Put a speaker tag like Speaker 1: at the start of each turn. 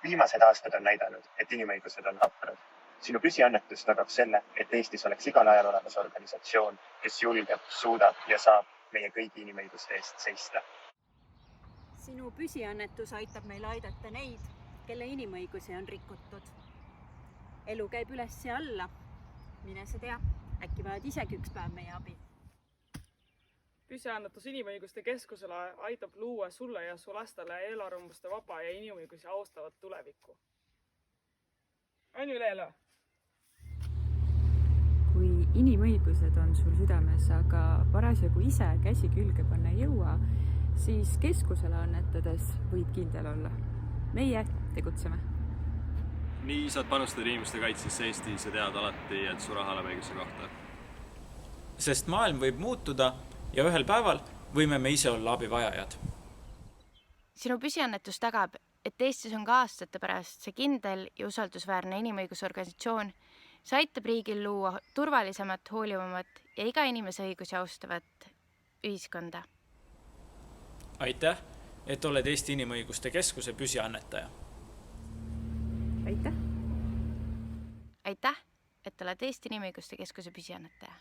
Speaker 1: Viimased aastad on näidanud, et inimõigused on haprad. Sinu püsiannetus tagab selle, et Eestis oleks igal ajal olemas organisatsioon, kes julgeb, suudab ja saab meie kõigi inimõiguste eest seista.
Speaker 2: Sinu püsiannetus aitab meil aidata neid, kelle inimõigusi on rikutud. Elu käib üles ja alla. Mine sa tea, äkki vajad isegi üks päev meie abi.
Speaker 3: Püsiannetus Inimõiguste Keskusele aitab luua sulle ja su lastele eelarvamuste vaba ja inimõigusi austavat tulevikku. On ju, Leelo?
Speaker 4: Kui inimõigused on sul südames, aga parasjagu ise käsi külge panna ei jõua, siis keskusele annetades võid kindel olla. Meie tegutseme.
Speaker 5: Nii saad panustada inimuste kaitsesse Eestis ja tead alati, et su raha läheb õiguse kohta.
Speaker 6: Sest maailm võib muutuda ja ühel päeval võime me ise olla abivajajad.
Speaker 7: Sinu püsiannetus tagab, et Eestis on ka aastate pärast see kindel ja usaldusväärne inimõigusorganisatsioon. See aitab riigil luua turvalisemat, hoolivamat ja iga inimese õigusi austavat ühiskonda.
Speaker 6: Aitäh, et oled Eesti Inimõiguste Keskuse püsiannetaja.
Speaker 4: Aitäh!
Speaker 7: Aitäh, et oled Eesti Inimõiguste Keskuse püsiannetaja.